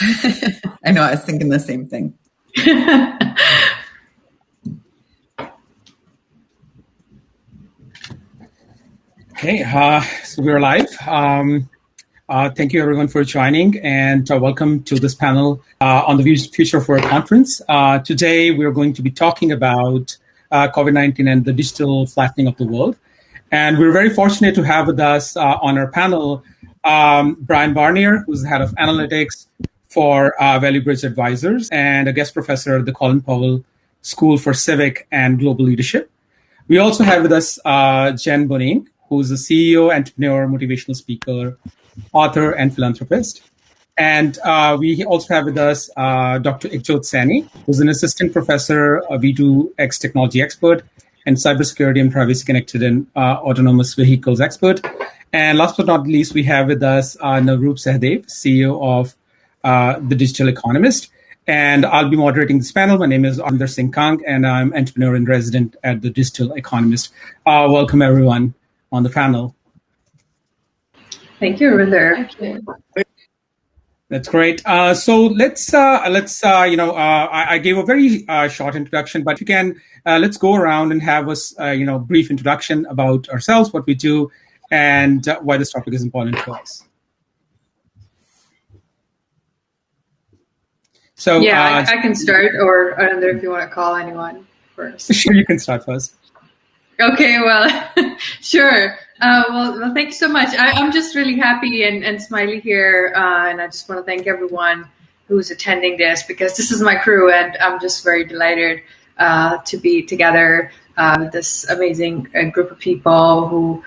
I know, I was thinking the same thing. Okay, so we're live. Thank you everyone for joining, and welcome to this panel on the Future of Work conference. Today we're going to be talking about COVID-19 and the digital flattening of the world. And we're very fortunate to have with us on our panel Brian Barnier, who's the head of analytics for Value Bridge Advisors and a guest professor at the Colin Powell School for Civic and Global Leadership. We also have with us Jen Bonin, who's a CEO, entrepreneur, motivational speaker, author, and philanthropist. And we also have with us Dr. Ikjot Sani, who's an assistant professor, a V2X technology expert, and cybersecurity and privacy connected and autonomous vehicles expert. And last but not least, we have with us Navroop Sahdev, CEO of The Digital Economist. And I'll be moderating this panel. My name is Arvinder Singh Kang, and I'm entrepreneur in resident at The Digital Economist. Welcome, everyone, on the panel. Thank you, Arvinder. Thank you. That's great. So let's I gave a very short introduction, but you can let's go around and have us brief introduction about ourselves, what we do, and why this topic is important to us. So yeah, I can start, or I don't know if you want to call anyone first. Sure, you can start first. Okay, well, sure. Well, thank you so much. I'm just really happy and smiley here, and I just want to thank everyone who's attending this, because this is my crew, and I'm just very delighted to be together with this amazing group of people who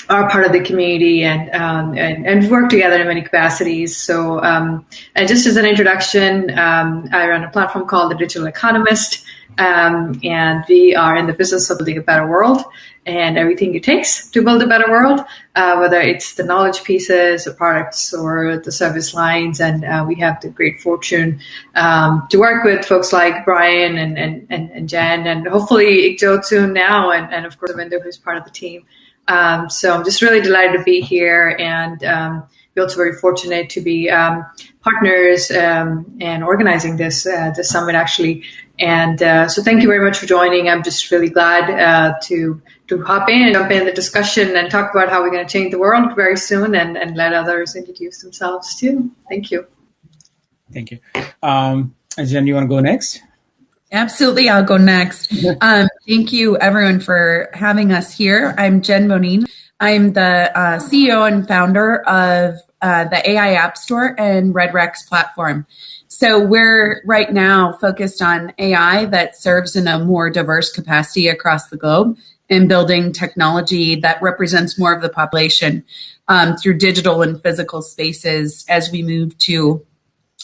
are part of the community and work together in many capacities. So and just as an introduction, I run a platform called The Digital Economist, and we are in the business of building a better world and everything it takes to build a better world, whether it's the knowledge pieces, the products, or the service lines. And we have the great fortune to work with folks like Brian and Jen, and hopefully Ikjot soon now, and of course Arvinder, who's part of the team. So I'm just really delighted to be here, and we're also very fortunate to be partners and organizing this summit, actually. And so thank you very much for joining. I'm just really glad to hop in and jump in the discussion and talk about how we're going to change the world very soon, and let others introduce themselves too. Thank you. Thank you. Jen, you want to go next? Absolutely, I'll go next. Thank you, everyone, for having us here. I'm Jen Bonin. I'm the CEO and founder of the AI App Store and RedRex platform. So we're right now focused on AI that serves in a more diverse capacity across the globe, and building technology that represents more of the population through digital and physical spaces. As we move to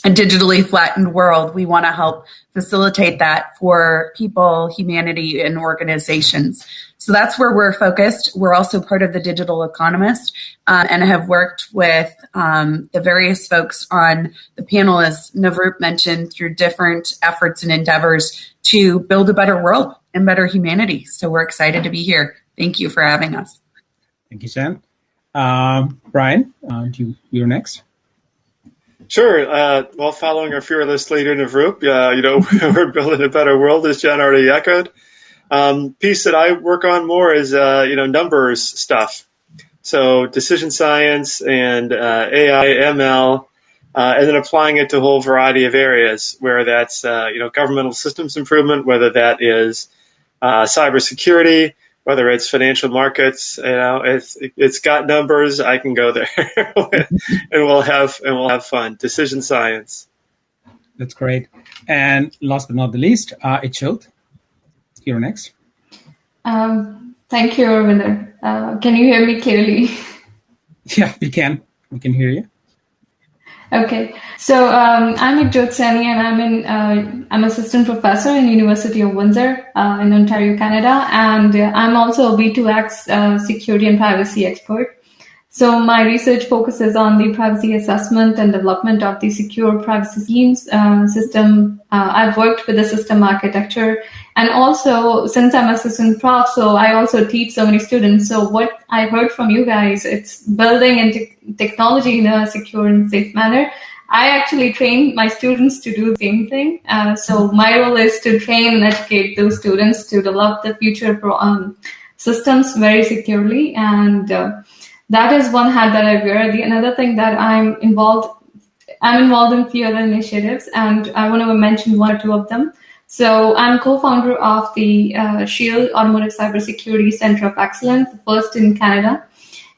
a digitally flattened world, we want to help facilitate that for people, humanity, and organizations. So that's where we're focused. We're also part of The Digital Economist, and have worked with the various folks on the panel, as Navroop mentioned, through different efforts and endeavors to build a better world and better humanity. So we're excited to be here. Thank you for having us. Thank you, Jen. Brian, you're next. Sure. Well, following our fearless leader, Navroop, we're building a better world, as Jen already echoed. Piece that I work on more is, numbers stuff. So decision science and AI, ML, and then applying it to a whole variety of areas, where that's, governmental systems improvement, whether that is cybersecurity, whether it's financial markets. It's got numbers. I can go there, and we'll have fun. Decision science. That's great. And last but not the least, Ikjot, you're next. Thank you, Arvinder. Can you hear me clearly? Yeah, we can. We can hear you. Okay, so I'm Ikjot Sani, and I'm assistant professor in University of Windsor in Ontario, Canada, and I'm also a V2X security and privacy expert. So my research focuses on the privacy assessment and development of the secure privacy schemes system. I've worked with the system architecture, and also since I'm assistant prof, so I also teach so many students. So what I heard from you guys, it's building into technology in a secure and safe manner. I actually train my students to do the same thing. So my role is to train and educate those students to develop the future systems very securely. And that is one hat that I wear. Another thing that I'm involved in a few other initiatives, and I want to mention one or two of them. So I'm co-founder of the Shield Automotive Cybersecurity Center of Excellence, the first in Canada.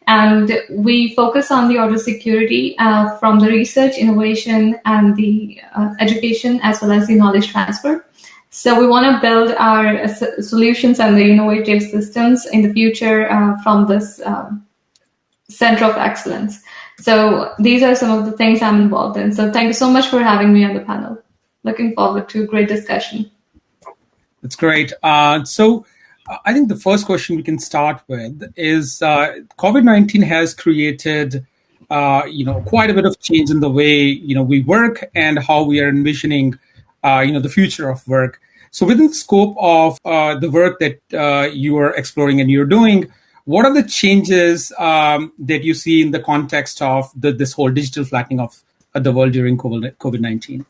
And we focus on the auto security from the research, innovation, and the education, as well as the knowledge transfer. So we want to build our solutions and the innovative systems in the future from this Center of Excellence. So these are some of the things I'm involved in. So thank you so much for having me on the panel. Looking forward to a great discussion. That's great. So I think the first question we can start with is COVID-19 has created, quite a bit of change in the way, we work and how we are envisioning, the future of work. So within the scope of the work that you are exploring and you're doing, what are the changes that you see in the context of this whole digital flattening of the world during COVID-19?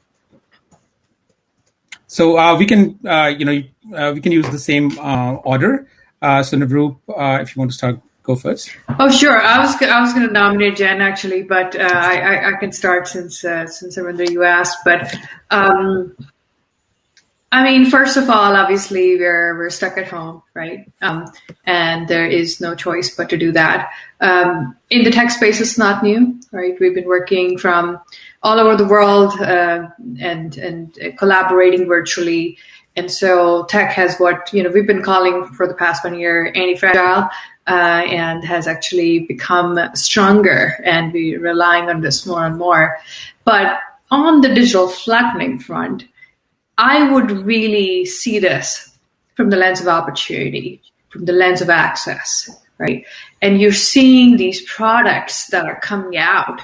So we can, we can use the same order. So Navroop, if you want to start, go first. Oh, sure. I was going to nominate Jen actually, but I can start since I'm in the U.S. But first of all, obviously we're stuck at home, right? And there is no choice but to do that. In the tech space, it's not new, right? We've been working from all over the world and collaborating virtually. And so tech has what we've been calling for the past 1 year anti-fragile, and has actually become stronger, and we're relying on this more and more. But on the digital flattening front, I would really see this from the lens of opportunity, from the lens of access, right? And you're seeing these products that are coming out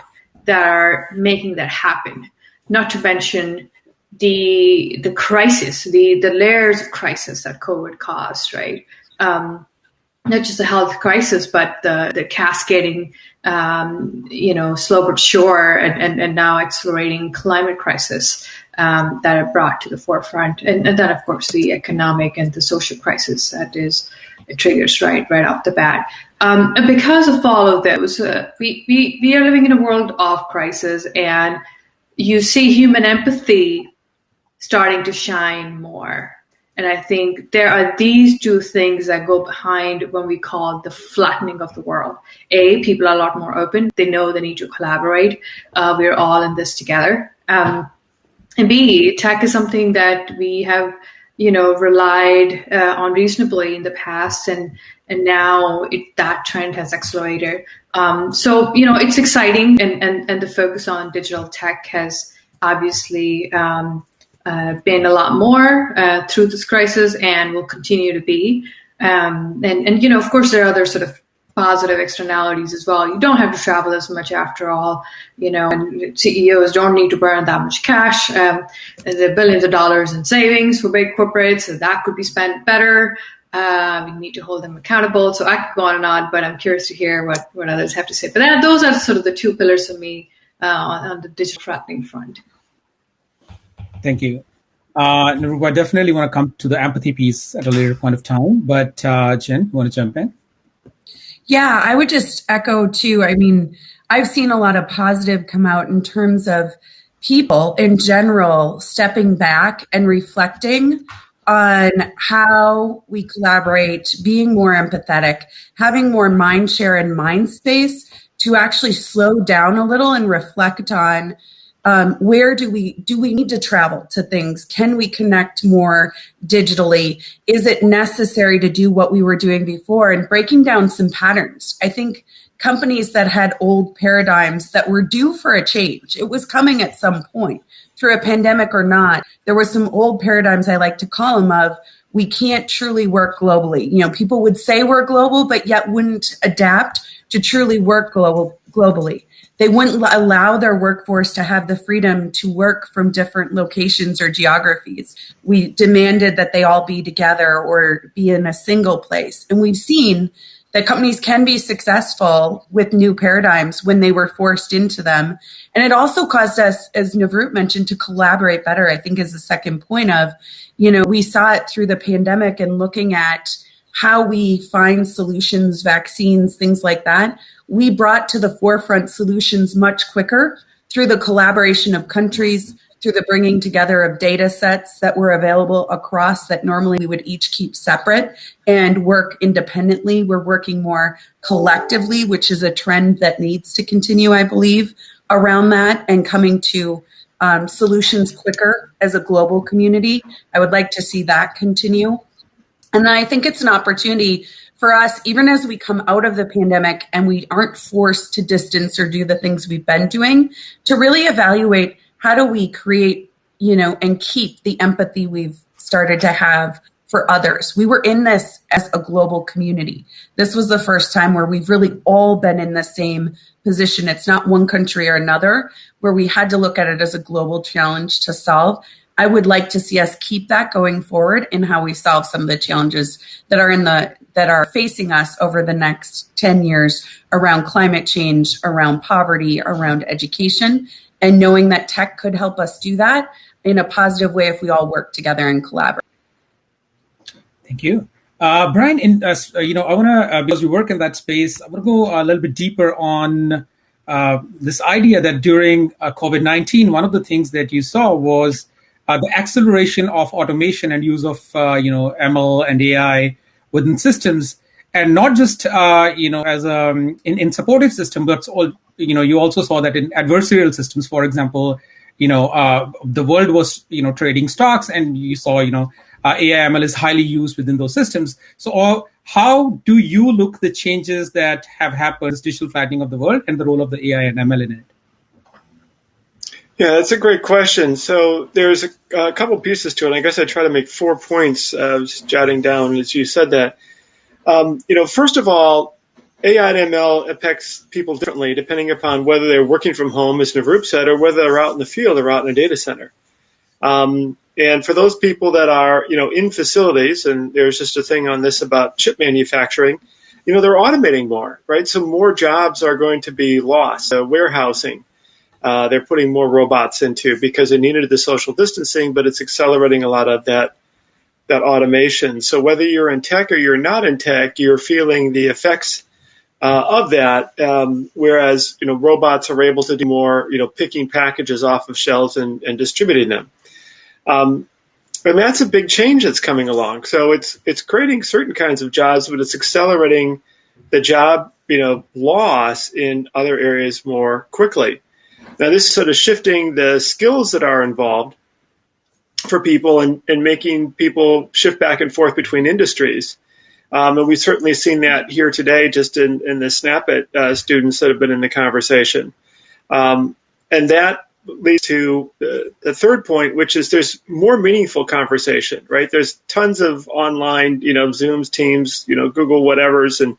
that are making that happen, not to mention the crisis, the layers of crisis that COVID caused, right? Not just the health crisis, but the cascading, slow but sure, and now accelerating climate crisis that are brought to the forefront. And then, of course, the economic and the social crisis that it triggers right off the bat. And because of all of those, we are living in a world of crisis, and you see human empathy starting to shine more. And I think there are these two things that go behind when we call the flattening of the world. A, people are a lot more open. They know they need to collaborate. We're all in this together. And B, tech is something that we have, relied on reasonably in the past, and now that trend has accelerated. So it's exciting, and the focus on digital tech has obviously been a lot more through this crisis, and will continue to be. And of course, there are other sort of positive externalities as well. You don't have to travel as much after all, and CEOs don't need to burn that much cash. There are billions of dollars in savings for big corporates, so that could be spent better. We need to hold them accountable. So I could go on and on, but I'm curious to hear what others have to say. But those are sort of the two pillars for me on the digital flattening front. Thank you. I definitely want to come to the empathy piece at a later point of time, but Jen, you want to jump in? Yeah, I would just echo too. I've seen a lot of positive come out in terms of people in general stepping back and reflecting on how we collaborate, being more empathetic, having more mind share and mind space to actually slow down a little and reflect on where do we need to travel to things? Can we connect more digitally? Is it necessary to do what we were doing before? And breaking down some patterns. I think companies that had old paradigms that were due for a change, it was coming at some point through a pandemic or not. There were some old paradigms, I like to call them, of we can't truly work globally. People would say we're global, but yet wouldn't adapt to truly work globally. They wouldn't allow their workforce to have the freedom to work from different locations or geographies. We demanded that they all be together or be in a single place. And we've seen that companies can be successful with new paradigms when they were forced into them. And it also caused us, as Navroop mentioned, to collaborate better, I think is the second point of, we saw it through the pandemic and looking at how we find solutions, vaccines, things like that. We brought to the forefront solutions much quicker through the collaboration of countries, through the bringing together of data sets that were available across that normally we would each keep separate and work independently. We're working more collectively, which is a trend that needs to continue, I believe, around that and coming to solutions quicker as a global community. I would like to see that continue. And I think it's an opportunity for us, even as we come out of the pandemic and we aren't forced to distance or do the things we've been doing, to really evaluate how do we create, and keep the empathy we've started to have for others. We were in this as a global community. This was the first time where we've really all been in the same position. It's not one country or another, where we had to look at it as a global challenge to solve. I would like to see us keep that going forward in how we solve some of the challenges that are facing us over the next 10 years around climate change, around poverty, around education, and knowing that tech could help us do that in a positive way if we all work together and collaborate. Thank you. Brian, I want to, because you work in that space, I want to go a little bit deeper on this idea that during COVID-19, one of the things that you saw was the acceleration of automation and use of, ML and AI within systems, and not just, as in supportive system, but all, you also saw that in adversarial systems, for example, the world was, trading stocks, and you saw, AI ML is highly used within those systems. So how do you look the changes that have happened, this digital flattening of the world, and the role of the AI and ML in it? Yeah, that's a great question. So there's a couple pieces to it. I guess I try to make 4 points, just jotting down as you said that. First of all, AI and ML affects people differently depending upon whether they're working from home, as Navroop said, or whether they're out in the field or out in a data center. And for those people that are, in facilities, and there's just a thing on this about chip manufacturing, they're automating more, right? So more jobs are going to be lost. Warehousing, they're putting more robots into because they needed the social distancing, but it's accelerating a lot of that automation. So whether you're in tech or you're not in tech, you're feeling the effects of that, whereas, robots are able to do more, picking packages off of shelves and distributing them. And that's a big change that's coming along. So it's creating certain kinds of jobs, but it's accelerating the job, loss in other areas more quickly. Now, this is sort of shifting the skills that are involved for people and making people shift back and forth between industries. And we've certainly seen that here today just in the SNAP-IT students that have been in the conversation. And that leads to the third point, which is there's more meaningful conversation, right? There's tons of online, Zooms, Teams, Google whatevers and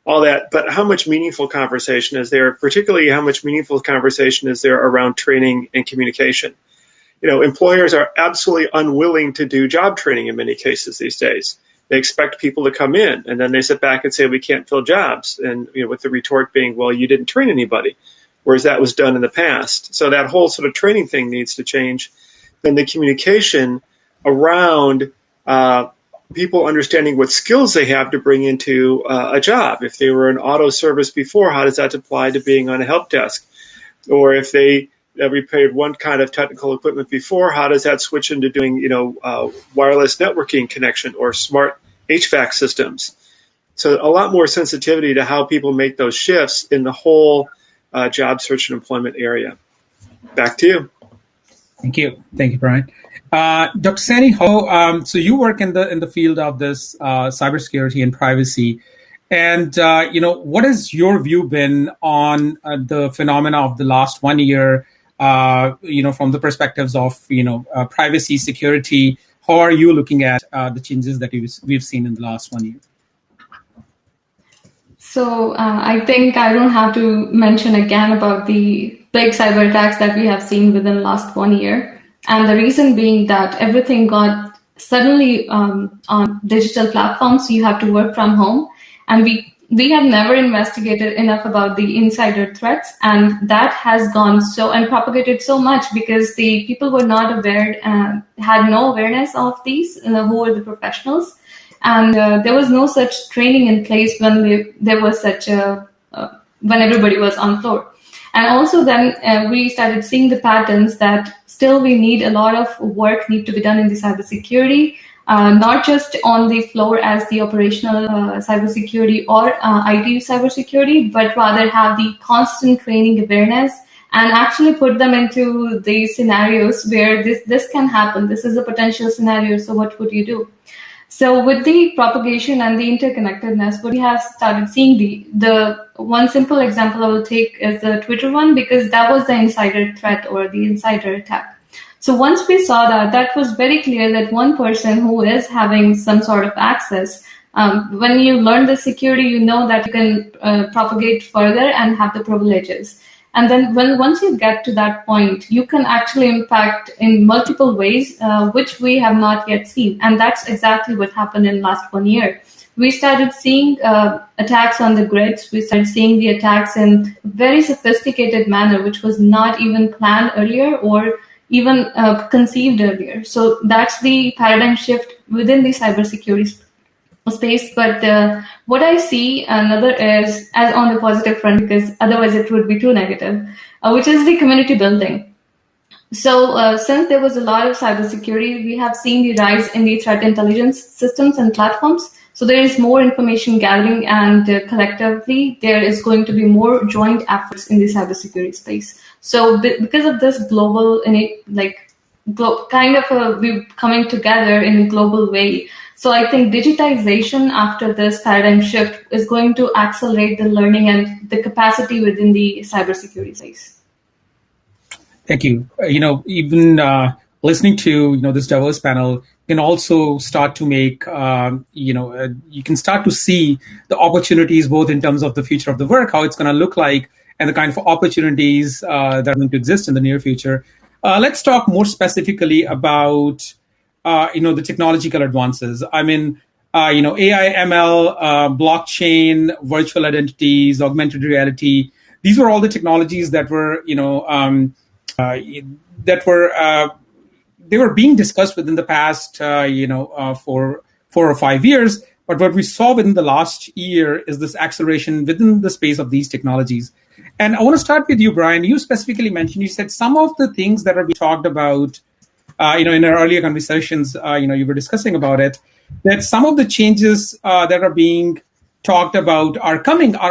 all that. But how much meaningful conversation is there? Particularly how much meaningful conversation is there around training and communication? Employers are absolutely unwilling to do job training in many cases these days. They expect people to come in, and then they sit back and say, we can't fill jobs. And with the retort being, well, you didn't train anybody, whereas that was done in the past. So that whole sort of training thing needs to change. Then the communication around people understanding what skills they have to bring into a job. If they were in auto service before, how does that apply to being on a help desk? Or if they repaired one kind of technical equipment before, how does that switch into doing, wireless networking connection or smart HVAC systems? So a lot more sensitivity to how people make those shifts in the whole job search and employment area. Back to you. Thank you, Brian. Dr. Sani Ho, so you work in the field of this cybersecurity and privacy. And, what has your view been on the phenomena of the last 1 year, from the perspectives of, privacy, security? How are you looking at the changes that we've seen in the last 1 year? So I think I don't have to mention again about the big cyber attacks that we have seen within the last 1 year. And the reason being that everything got suddenly on digital platforms, you have to work from home. And we we have never investigated enough about the insider threats, and that has gone so and propagated so much because the people were not aware, had no awareness of these, who were the professionals, and there was no such training in place when there was such a when everybody was on floor. And also then we started seeing the patterns that still we need a lot of work need to be done in the cybersecurity, not just on the floor as the operational cybersecurity or IT cybersecurity, but rather have the constant training awareness and actually put them into the scenarios where this can happen. This is a potential scenario, so what would you do? So with the propagation and the interconnectedness, what we have started seeing, the one simple example I will take is the Twitter one, because that was the insider threat or the insider attack. So once we saw that was very clear that one person who is having some sort of access, when you learn the security, you know that you can propagate further and have the privileges. And then once you get to that point, you can actually impact in multiple ways, which we have not yet seen. And that's exactly what happened in last 1 year. We started seeing attacks on the grids. We started seeing the attacks in very sophisticated manner, which was not even planned earlier or even conceived earlier. So that's the paradigm shift within the cybersecurity space. But what I see another is as on the positive front, because otherwise it would be too negative, which is the community building. So since there was a lot of cybersecurity, we have seen the rise in the threat intelligence systems and platforms. So there is more information gathering, and collectively there is going to be more joint efforts in the cybersecurity space. So because of this global, we're coming together in a global way. So I think digitization after this paradigm shift is going to accelerate the learning and the capacity within the cybersecurity space. Thank you. Even listening to this diverse panel can also start to make you can start to see the opportunities both in terms of the future of the work, how it's going to look like, and the kind of opportunities that are going to exist in the near future. Let's talk more specifically about the technological advances. I mean, AI, ML, blockchain, virtual identities, augmented reality. These were all the technologies that were they were being discussed within the past, for 4 or 5 years. But what we saw within the last year is this acceleration within the space of these technologies. And I want to start with you, Brian. You specifically mentioned, you said some of the things that are being talked about, in our earlier conversations, you were discussing about it, that some of the changes that are being talked about are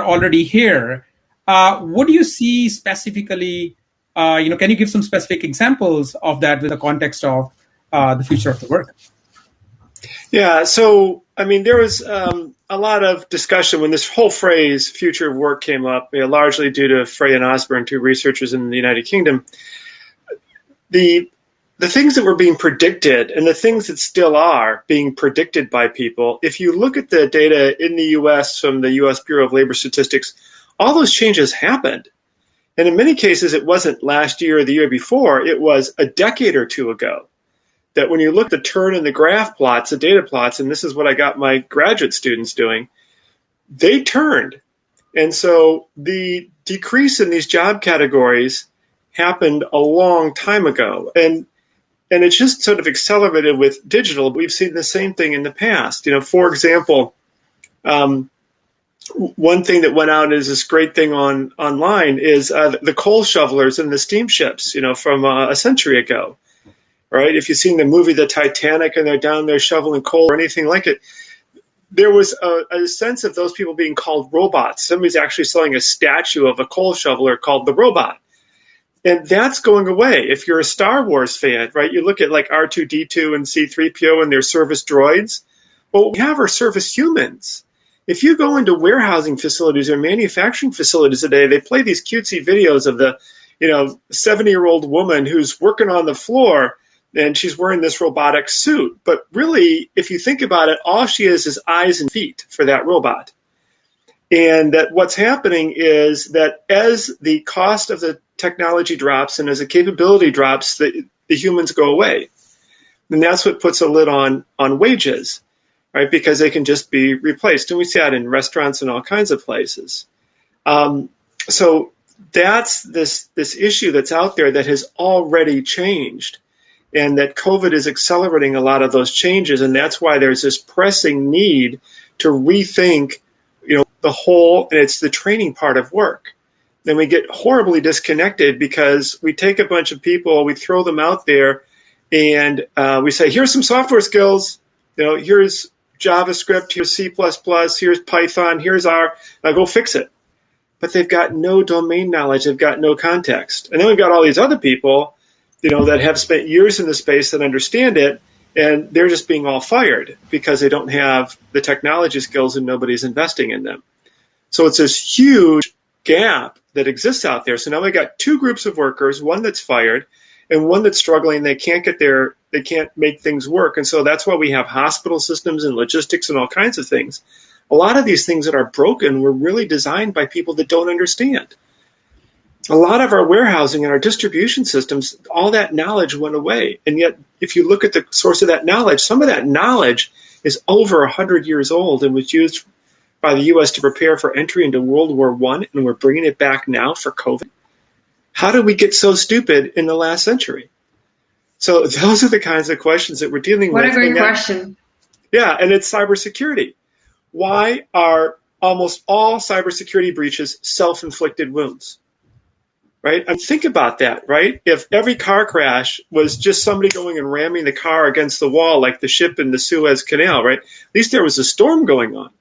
already here. What do you see specifically? Can you give some specific examples of that with the context of the future of the work? Yeah, so, I mean, there was a lot of discussion when this whole phrase future of work came up, largely due to Frey and Osborne, two researchers in the United Kingdom. The things that were being predicted and the things that still are being predicted by people, if you look at the data in the U.S. from the U.S. Bureau of Labor Statistics, all those changes happened. And in many cases, it wasn't last year or the year before, it was a decade or two ago. That when you look at the turn in the graph plots, the data plots, and this is what I got my graduate students doing, they turned. And so the decrease in these job categories happened a long time ago. And it's just sort of accelerated with digital. We've seen the same thing in the past. For example, one thing that went out as this great thing online is the coal shovelers and the steamships, from a century ago, right? If you've seen the movie The Titanic and they're down there shoveling coal or anything like it, there was a sense of those people being called robots. Somebody's actually selling a statue of a coal shoveler called the robot. And that's going away. If you're a Star Wars fan, right, you look at like R2-D2 and C-3PO and their service droids. Well, what we have are service humans. If you go into warehousing facilities or manufacturing facilities today, they play these cutesy videos of the, 70-year-old woman who's working on the floor and she's wearing this robotic suit. But really, if you think about it, all she is eyes and feet for that robot. And that what's happening is that as the cost of the technology drops and as the capability drops, the humans go away. And that's what puts a lid on wages, right? Because they can just be replaced. And we see that in restaurants and all kinds of places. So that's this issue that's out there that has already changed, and that COVID is accelerating a lot of those changes. And that's why there's this pressing need to rethink, the whole, and it's the training part of work. Then we get horribly disconnected because we take a bunch of people, we throw them out there, and we say, here's some software skills, here's JavaScript, here's C++, here's Python, here's R, now go fix it. But they've got no domain knowledge, they've got no context. And then we've got all these other people, that have spent years in the space that understand it, and they're just being all fired because they don't have the technology skills and nobody's investing in them. So it's this huge gap that exists out there. So now we've got two groups of workers, one that's fired and one that's struggling. They can't make things work. And so that's why we have hospital systems and logistics and all kinds of things. A lot of these things that are broken were really designed by people that don't understand. A lot of our warehousing and our distribution systems, all that knowledge went away. And yet, if you look at the source of that knowledge, some of that knowledge is over 100 years old and was used by the U.S. to prepare for entry into World War I, and we're bringing it back now for COVID. How did we get so stupid in the last century? So those are the kinds of questions that we're dealing with. What a great question. Yeah, and it's cybersecurity. Why are almost all cybersecurity breaches self-inflicted wounds? Right? And think about that, right? If every car crash was just somebody going and ramming the car against the wall like the ship in the Suez Canal, right? At least there was a storm going on.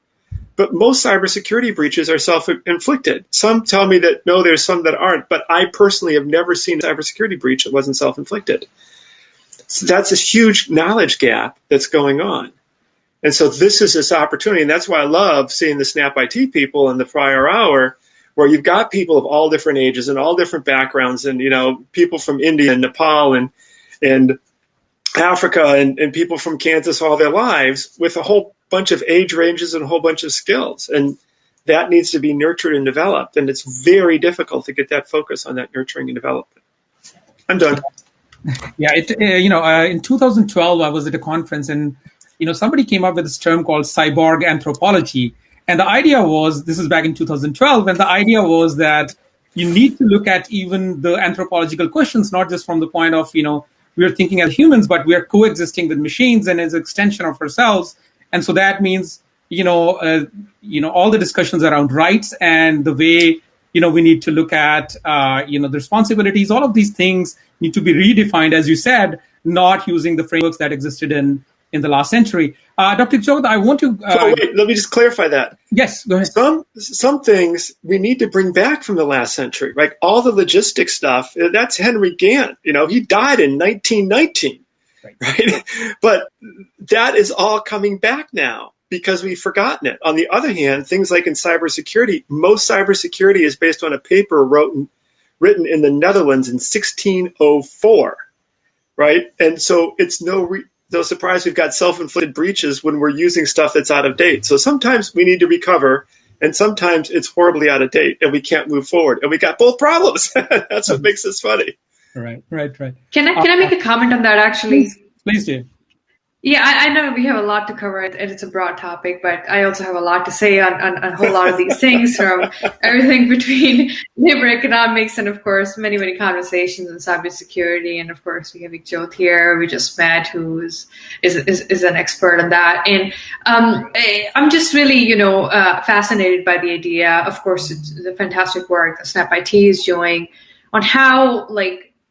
But most cybersecurity breaches are self-inflicted. Some tell me that, no, there's some that aren't, but I personally have never seen a cybersecurity breach that wasn't self-inflicted. So that's a huge knowledge gap that's going on. And so this opportunity, and that's why I love seeing the Snap IT people in the prior hour, where you've got people of all different ages and all different backgrounds, and people from India and Nepal and Africa and people from Kansas all their lives, with a whole bunch of age ranges and a whole bunch of skills. And that needs to be nurtured and developed. And it's very difficult to get that focus on that nurturing and development. I'm done. Yeah, in 2012, I was at a conference, and somebody came up with this term called cyborg anthropology. And the idea was, this is back in 2012, and the idea was that you need to look at even the anthropological questions, not just from the point of, we are thinking as humans, but we are coexisting with machines and as an extension of ourselves. And so that means, all the discussions around rights and the way, we need to look at, the responsibilities, all of these things need to be redefined, as you said, not using the frameworks that existed in the last century. Dr. Jodh, I want to... wait, let me just clarify that. Yes, go ahead. Some things we need to bring back from the last century, right? All the logistics stuff, that's Henry Gantt. He died in 1919, right? But that is all coming back now because we've forgotten it. On the other hand, things like in cybersecurity, most cybersecurity is based on a paper written in the Netherlands in 1604, right? And so it's no surprise we've got self-inflicted breaches when we're using stuff that's out of date. So sometimes we need to recover, and sometimes it's horribly out of date, and we can't move forward. And we got both problems. That's what makes this funny. Right. Can I make a comment on that, actually? Please do. Yeah, I know we have a lot to cover, and it's a broad topic, but I also have a lot to say on a whole lot of these things, from everything between labor economics and, of course, many, many conversations in cybersecurity. And, of course, we have Jodh here, we just met, who is an expert on that. And I'm just really, fascinated by the idea. Of course, it's the fantastic work that Snap IT is doing on how,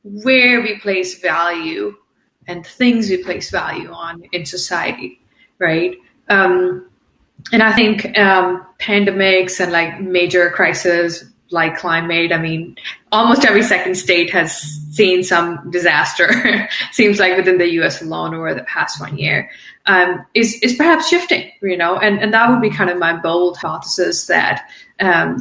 where we place value and things we place value on in society, right? And I think pandemics and major crises like climate, almost every second state has seen some disaster, seems like within the US alone over the past 1 year, is perhaps shifting, and that would be kind of my bold hypothesis, that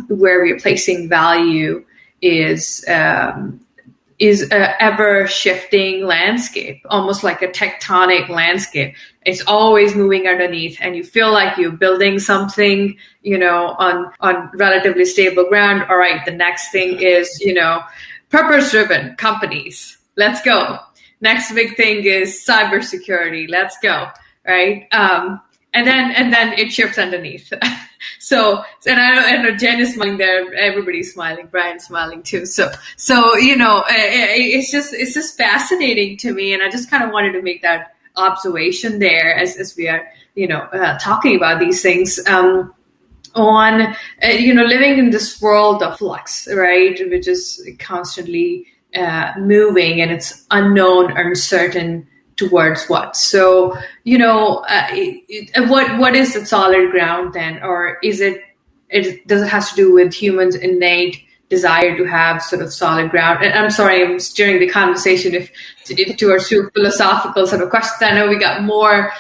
where we're placing value is a ever-shifting landscape, almost like a tectonic landscape. It's always moving underneath, and you feel like you're building something, on relatively stable ground. All right, the next thing is, purpose-driven companies. Let's go. Next big thing is cybersecurity. Let's go, right? and then it shifts underneath. So, and I know Jen is smiling there. Everybody's smiling. Brian's smiling too. So it's just fascinating to me, and I just kind of wanted to make that observation there as we are talking about these things. On living in this world of flux, right, which is constantly moving, and it's unknown, uncertain towards what. So what is the solid ground then, or does it have to do with humans' innate desire to have sort of solid ground? And I'm sorry, I'm steering the conversation if towards two philosophical sort of questions. I know we got more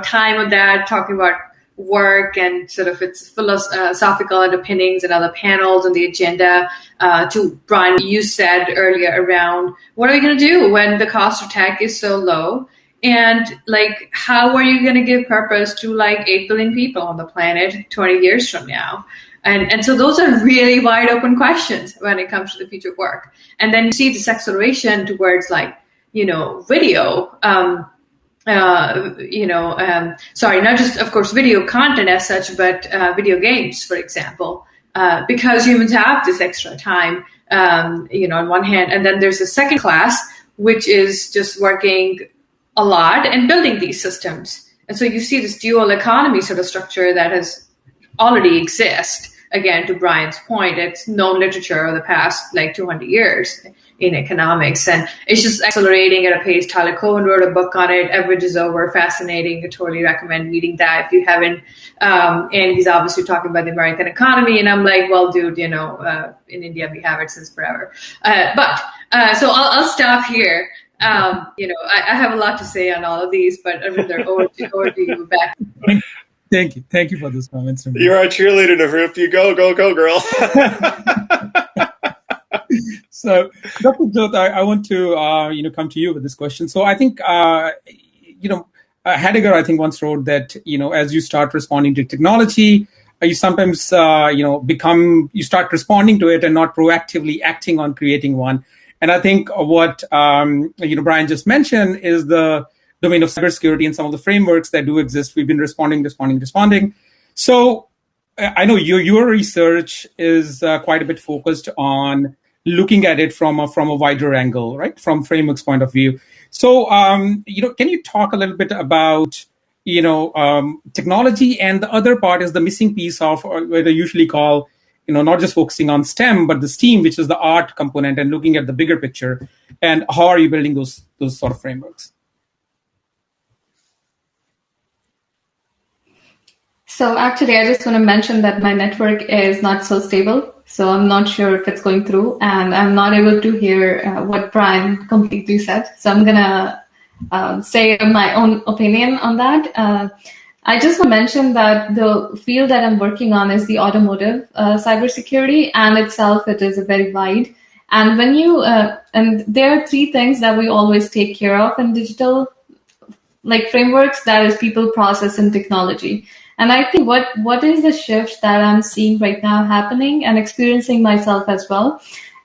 time on that, talking about work and sort of its philosophical underpinnings and other panels on the agenda. To Brian, you said earlier around what are we going to do when the cost of tech is so low, and like how are you going to give purpose to like 8 billion people on the planet 20 years from now? And so those are really wide open questions when it comes to the future of work. And then you see this acceleration towards like video. Sorry, not just, of course, video content as such, but video games, for example, because humans have this extra time, on one hand. And then there's a second class, which is just working a lot and building these systems. And so you see this dual economy sort of structure that has already exist. Again, to Brian's point, it's known literature of the past like 200 years in economics, and it's just accelerating at a pace. Tyler Cowen wrote a book on it, Average is Over, fascinating. I totally recommend reading that if you haven't. And he's obviously talking about the American economy, and I'm like, well, dude, in India we have it since forever. So I'll stop here. I have a lot to say on all of these, but Arvinder, over to you back. Thank you for those comments. You're our cheerleader, Navroop. You go, girl. So, Dr. Jyot, I want to come to you with this question. So, I think Heidegger, I think, once wrote that as you start responding to technology, you sometimes you start responding to it and not proactively acting on creating one. And I think what Brian just mentioned is the domain of cybersecurity and some of the frameworks that do exist. We've been responding. So I know your research is quite a bit focused on looking at it from a wider angle, right? From frameworks point of view. So, can you talk a little bit about, technology, and the other part is the missing piece of what they usually call, not just focusing on STEM, but the STEAM, which is the art component, and looking at the bigger picture, and how are you building those sort of frameworks? So actually, I just want to mention that my network is not so stable. So I'm not sure if it's going through, and I'm not able to hear what Brian completely said. So I'm going to say my own opinion on that. I just want to mention that the field that I'm working on is the automotive cybersecurity, and itself it is very wide. And when you and there are 3 things that we always take care of in digital frameworks, that is people, process, and technology. And I think what is the shift that I'm seeing right now happening and experiencing myself as well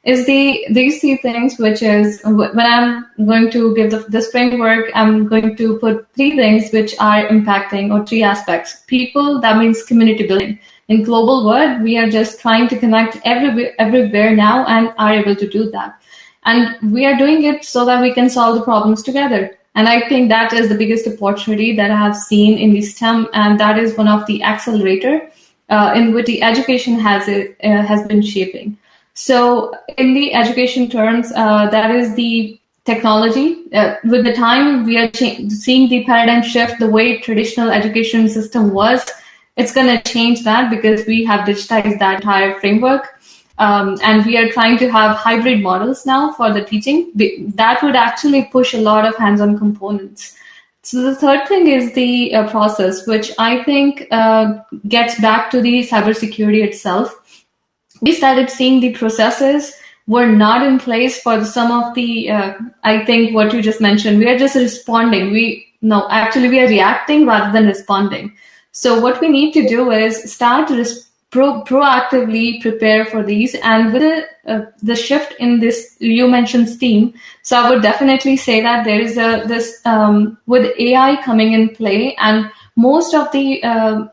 is these 3 things, which is when I'm going to give this framework, I'm going to put 3 things which are impacting, or 3 aspects. People, that means community building. In global world, we are just trying to connect everywhere now and are able to do that. And we are doing it so that we can solve the problems together. And I think that is the biggest opportunity that I have seen in the STEM, and that is one of the accelerator in which the education has been shaping. So in the education terms, that is the technology. With the time, we are seeing the paradigm shift, the way traditional education system was. It's going to change that because we have digitized that entire framework. And we are trying to have hybrid models now for the teaching. That would actually push a lot of hands-on components. So the third thing is the process, which I think gets back to the cybersecurity itself. We started seeing the processes were not in place for some of the, I think what you just mentioned, we are just responding. We are reacting rather than responding. So what we need to do is start proactively prepare for these, and with the shift in this, you mentioned STEAM, so I would definitely say that there is this with AI coming in play and most of the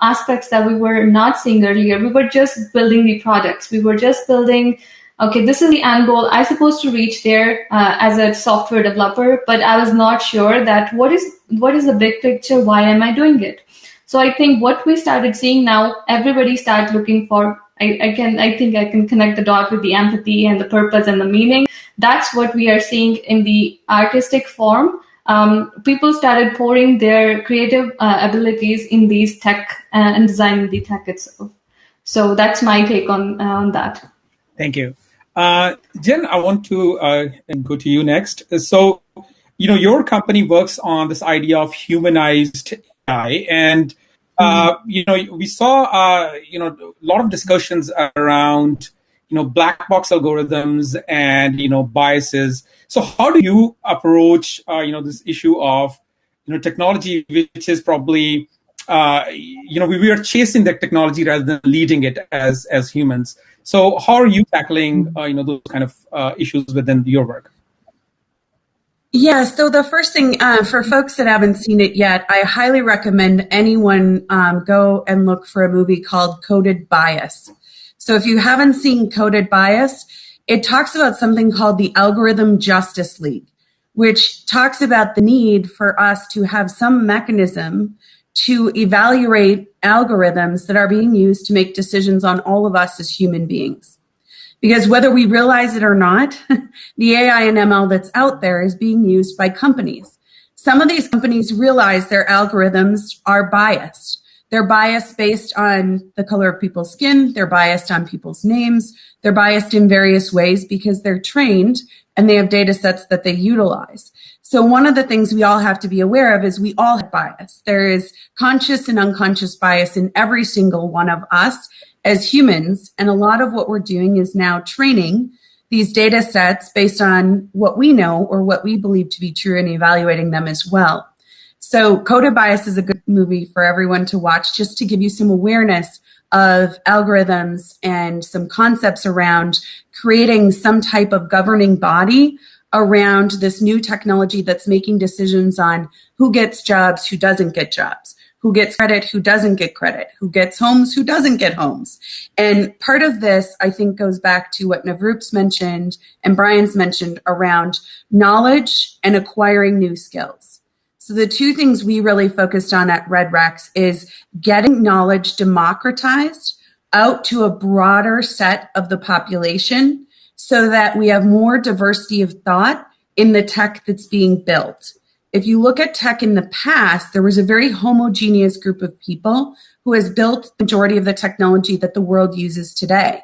aspects that we were not seeing earlier, we were just building the products. We were just building, okay, this is the end goal. I'm supposed to reach there as a software developer, but I was not sure that what is the big picture? Why am I doing it? So I think what we started seeing now, everybody started looking for, I think I can connect the dot with the empathy and the purpose and the meaning. That's what we are seeing in the artistic form. People started pouring their creative abilities in these tech and designing the tech itself. So that's my take on that. Thank you. Jen, I want to go to you next. So, your company works on this idea of humanized AI, and we saw a lot of discussions around black box algorithms and biases. So how do you approach this issue of technology, which is probably we are chasing the technology rather than leading it as humans. So how are you tackling those kind of issues within your work? Yeah, so the first thing, for folks that haven't seen it yet, I highly recommend anyone go and look for a movie called Coded Bias. So if you haven't seen Coded Bias, it talks about something called the Algorithm Justice League, which talks about the need for us to have some mechanism to evaluate algorithms that are being used to make decisions on all of us as human beings. Because whether we realize it or not, the AI and ML that's out there is being used by companies. Some of these companies realize their algorithms are biased. They're biased based on the color of people's skin. They're biased on people's names. They're biased in various ways because they're trained and they have data sets that they utilize. So one of the things we all have to be aware of is we all have bias. There is conscious and unconscious bias in every single one of us as humans. And a lot of what we're doing is now training these data sets based on what we know or what we believe to be true and evaluating them as well. So Coded Bias is a good movie for everyone to watch just to give you some awareness of algorithms and some concepts around creating some type of governing body around this new technology that's making decisions on who gets jobs, who doesn't get jobs, who gets credit, who doesn't get credit, who gets homes, who doesn't get homes. And part of this, I think, goes back to what Navroop's mentioned and Brian's mentioned around knowledge and acquiring new skills. So the two things we really focused on at RedRex is getting knowledge democratized out to a broader set of the population so that we have more diversity of thought in the tech that's being built. If you look at tech in the past, there was a very homogeneous group of people who has built the majority of the technology that the world uses today.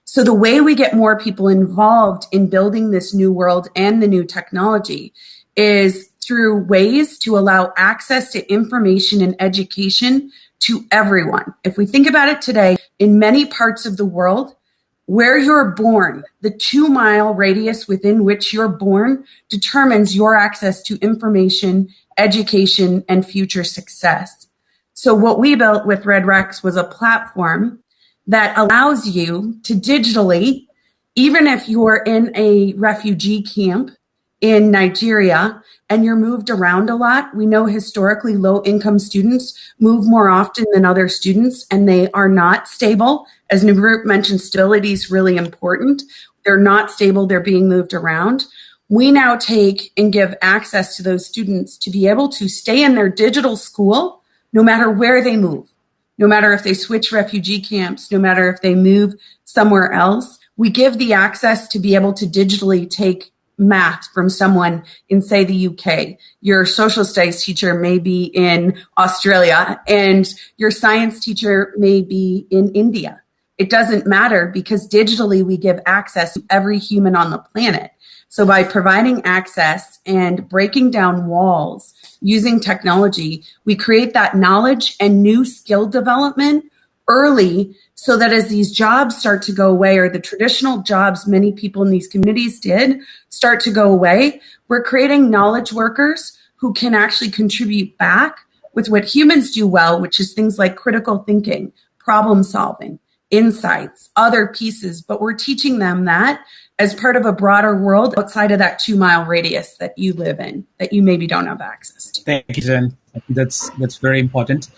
So the way we get more people involved in building this new world and the new technology is through ways to allow access to information and education to everyone. If we think about it today, in many parts of the world, where you're born, the 2-mile radius within which you're born determines your access to information, education, and future success. So what we built with RedRex was a platform that allows you to digitally, even if you're in a refugee camp in Nigeria and you're moved around a lot, we know historically low-income students move more often than other students, and they are not stable. As Navroop mentioned, stability is really important. They're not stable. They're being moved around. We now take and give access to those students to be able to stay in their digital school no matter where they move, no matter if they switch refugee camps, no matter if they move somewhere else. We give the access to be able to digitally take math from someone in, say, the UK. Your social studies teacher may be in Australia and your science teacher may be in India. It doesn't matter because digitally we give access to every human on the planet. So by providing access and breaking down walls using technology, we create that knowledge and new skill development early so that as these jobs start to go away, or the traditional jobs many people in these communities did start to go away, we're creating knowledge workers who can actually contribute back with what humans do well, which is things like critical thinking, problem solving, insights, other pieces. But we're teaching them that as part of a broader world outside of that 2-mile radius that you live in, that you maybe don't have access to. Thank you, Jen. I think that's very important.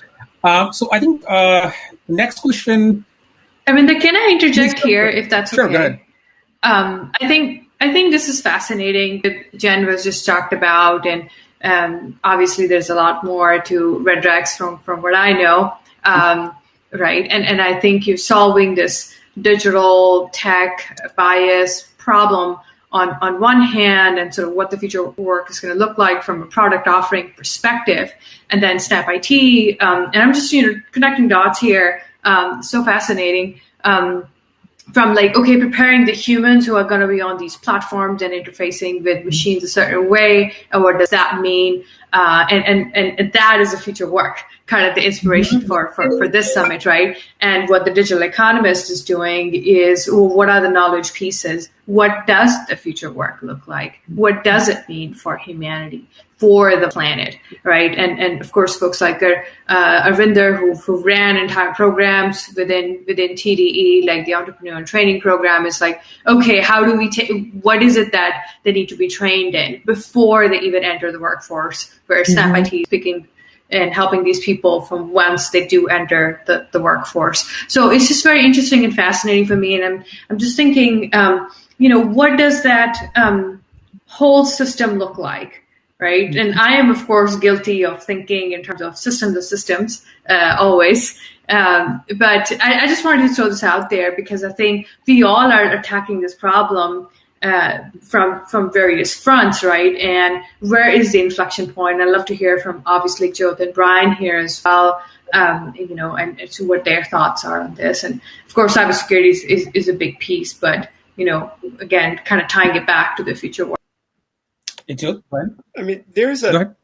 So I think next question. Can I interject here, if that's okay? Sure, go ahead. I think this is fascinating that Jen was just talked about, and obviously there's a lot more to RedRex from what I know, right? And I think you're solving this digital tech bias problem on one hand, and sort of what the future work is going to look like from a product offering perspective, and then Snap IT. And I'm just connecting dots here. So fascinating. From preparing the humans who are going to be on these platforms and interfacing with machines a certain way, and what does that mean? And that is the future work, kind of the inspiration for this summit, right? And what the Digital Economist is doing is, what are the knowledge pieces? What does the future work look like? What does it mean for humanity, for the planet, right? And of course, folks like Arvinder, who ran entire programs within TDE, like the Entrepreneur and Training Program, is like, okay, how do we what is it that they need to be trained in before they even enter the workforce? Where Snap IT is speaking and helping these people from once they do enter the workforce. So it's just very interesting and fascinating for me. And I'm just thinking, what does that whole system look like? Right. And I am, of course, guilty of thinking in terms of systems of systems always. But I just wanted to throw this out there because I think we all are attacking this problem from various fronts, right? And where is the inflection point? I'd love to hear from obviously Jyot and Brian here as well, and to what their thoughts are on this. And of course, cybersecurity is a big piece, but again, kind of tying it back to the future work. Jyot, Brian? There's a.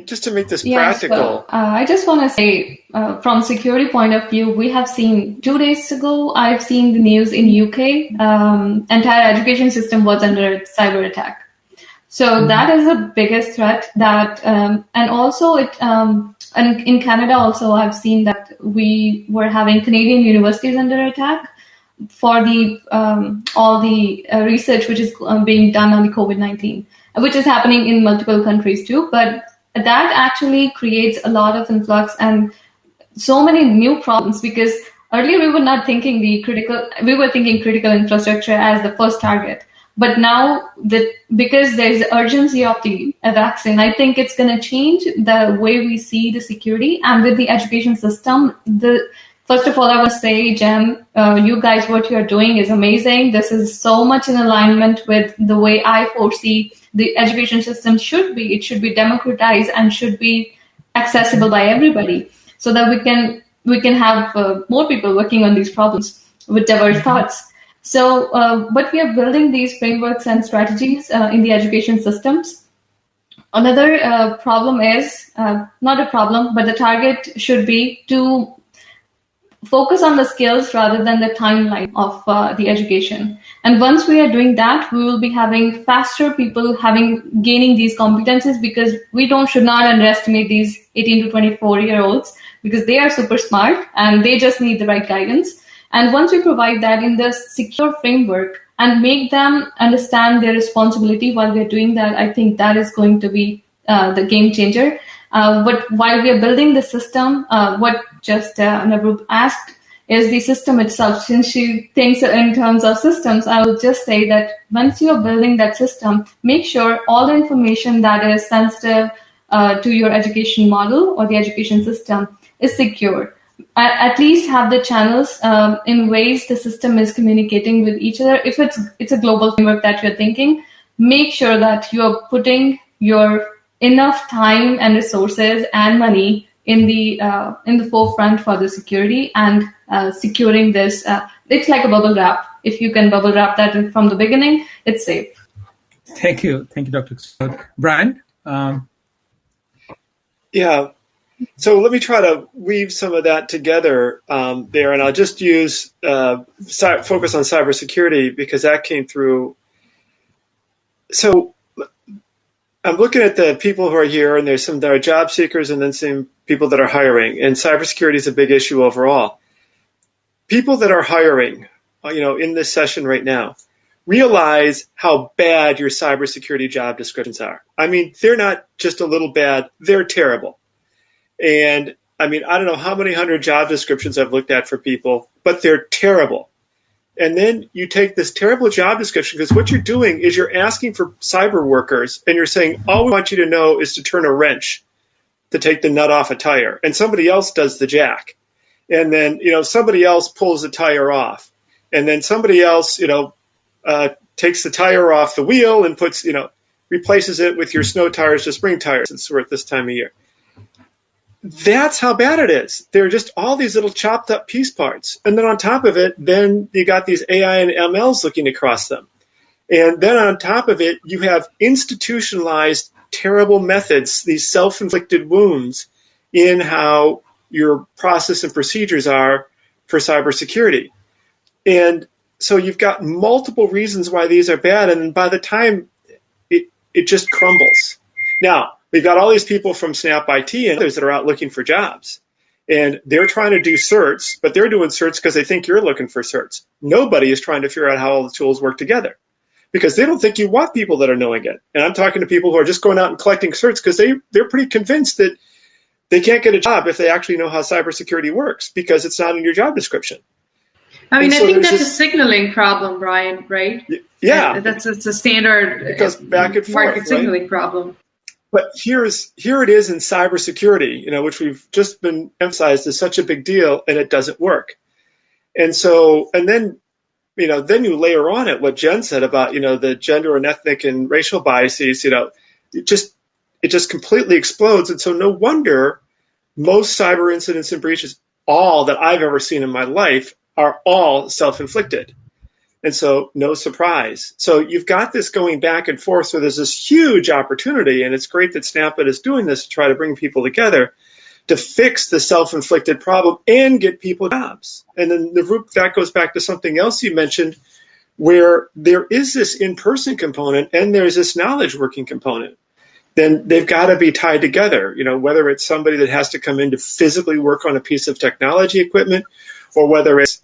Just to make this practical. So, I just want to say, from security point of view, we have seen 2 days ago, I've seen the news in UK, entire education system was under cyber attack. So that is the biggest threat that, and also and in Canada also, I've seen that we were having Canadian universities under attack for the all the research which is being done on the COVID-19. Which is happening in multiple countries too, but that actually creates a lot of influx and so many new problems because earlier we were not thinking we were thinking critical infrastructure as the first target. But now because there's the urgency of the vaccine, I think it's going to change the way we see the security and with the education system. First of all, I would say, Jen, you guys, what you're doing is amazing. This is so much in alignment with the way I foresee the education system should be. It should be democratized and should be accessible by everybody so that we can have more people working on these problems with diverse thoughts. So, but we are building these frameworks and strategies in the education systems. Another problem is, not a problem, but the target should be to focus on the skills rather than the timeline of the education. And once we are doing that, we will be having faster people gaining these competencies because we should not underestimate these 18 to 24-year-olds because they are super smart and they just need the right guidance. And once we provide that in the secure framework and make them understand their responsibility while we're doing that, I think that is going to be the game changer. But while we are building the system, what just Navroop asked is the system itself. Since she thinks in terms of systems, I will just say that once you are building that system, make sure all the information that is sensitive to your education model or the education system is secure. At least have the channels in ways the system is communicating with each other. If it's a global framework that you're thinking, make sure that you are putting your enough time and resources and money in the forefront for the security and securing this. It's like a bubble wrap. If you can bubble wrap that from the beginning, it's safe. Thank you, Dr. Brian. Yeah. So let me try to weave some of that together there, and I'll just use focus on cybersecurity because that came through. So I'm looking at the people who are here, and there's some that are job seekers and then some people that are hiring, and cybersecurity is a big issue overall. People that are hiring, in this session right now, realize how bad your cybersecurity job descriptions are. I mean, they're not just a little bad, they're terrible. And I mean, I don't know how many hundred job descriptions I've looked at for people, but they're terrible. And then you take this terrible job description, because what you're doing is you're asking for cyber workers, and you're saying, all we want you to know is to turn a wrench to take the nut off a tire, and somebody else does the jack. And then, somebody else pulls the tire off. And then somebody else, takes the tire off the wheel and puts, replaces it with your snow tires to spring tires. It's worth this time of year. That's how bad it is. There are just all these little chopped up piece parts. And then on top of it, then you got these AI and MLs looking across them. And then on top of it, you have institutionalized terrible methods, these self-inflicted wounds in how your process and procedures are for cybersecurity. And so you've got multiple reasons why these are bad. And by the time it just crumbles. Now, we've got all these people from Snap IT and others that are out looking for jobs. And they're trying to do certs, but they're doing certs because they think you're looking for certs. Nobody is trying to figure out how all the tools work together, because they don't think you want people that are knowing it. And I'm talking to people who are just going out and collecting certs because they're pretty convinced that they can't get a job if they actually know how cybersecurity works, because it's not in your job description. I mean, I think that's a signaling problem, Brian, right? Yeah. That's a standard it goes back and forth, market signaling problem. But here it is in cybersecurity, which we've just been emphasized is such a big deal, and it doesn't work. And then you layer on it what Jen said about, the gender and ethnic and racial biases, it just completely explodes. And so no wonder most cyber incidents and breaches, all that I've ever seen in my life, are all self-inflicted. And so no surprise. So you've got this going back and forth. So there's this huge opportunity, and it's great that SnapIt is doing this to try to bring people together to fix the self-inflicted problem and get people jobs. And then that goes back to something else you mentioned, where there is this in-person component and there's this knowledge working component. Then they've got to be tied together, whether it's somebody that has to come in to physically work on a piece of technology equipment, or whether it's,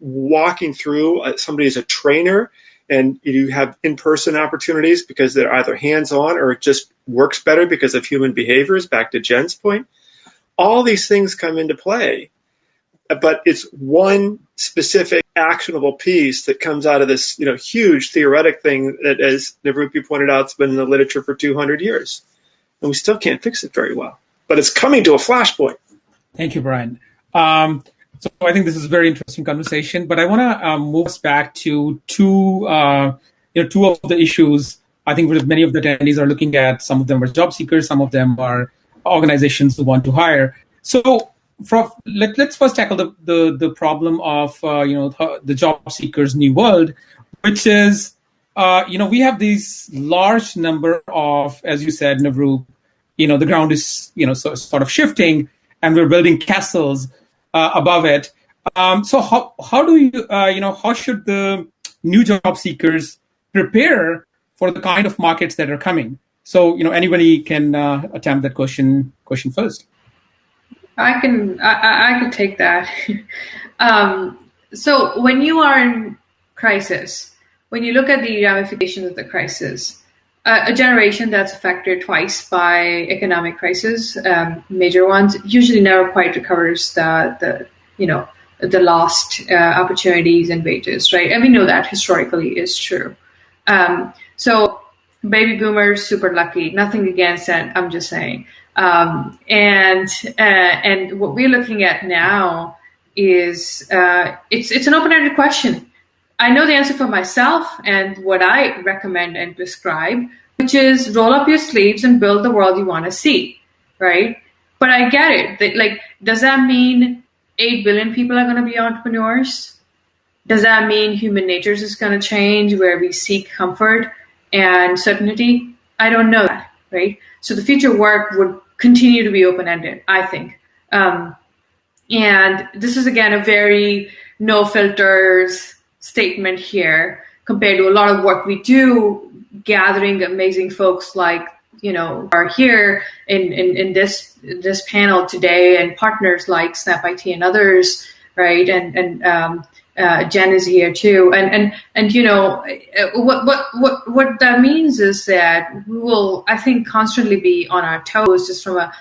walking through, somebody is a trainer and you have in-person opportunities because they're either hands-on or it just works better because of human behaviors, back to Jen's point. All these things come into play, but it's one specific actionable piece that comes out of this, huge theoretic thing that, as Navrupi pointed out, it's been in the literature for 200 years, and we still can't fix it very well. But it's coming to a flashpoint. Thank you, Brian. So I think this is a very interesting conversation, but I want to move us back to two of the issues. I think many of the attendees are looking at. Some of them are job seekers, some of them are organizations who want to hire. So let's first tackle the problem of the job seekers' new world, which is we have these large number of, as you said, Navroop, the ground is sort of shifting, and we're building castles above it. So how do you how should the new job seekers prepare for the kind of markets that are coming? So anybody can attempt that question first. I can take that. So when you are in crisis, when you look at the ramifications of the crisis, a generation that's affected twice by economic crisis, major ones, usually never quite recovers the lost opportunities and wages, right? And we know that historically is true. So baby boomers, super lucky. Nothing against that. I'm just saying. And what we're looking at now is it's an open-ended question. I know the answer for myself and what I recommend and prescribe, which is roll up your sleeves and build the world you want to see, right? But I get it. Does that mean 8 billion people are going to be entrepreneurs? Does that mean human nature is going to change where we seek comfort and certainty? I don't know that, right? So the future work would continue to be open-ended, I think. And this is, again, a very no filters statement here compared to a lot of work we do, gathering amazing folks like, are here in this panel today, and partners like Snap IT and others, right? And Jen is here too, and you know what that means is that we will, I think, constantly be on our toes, just from a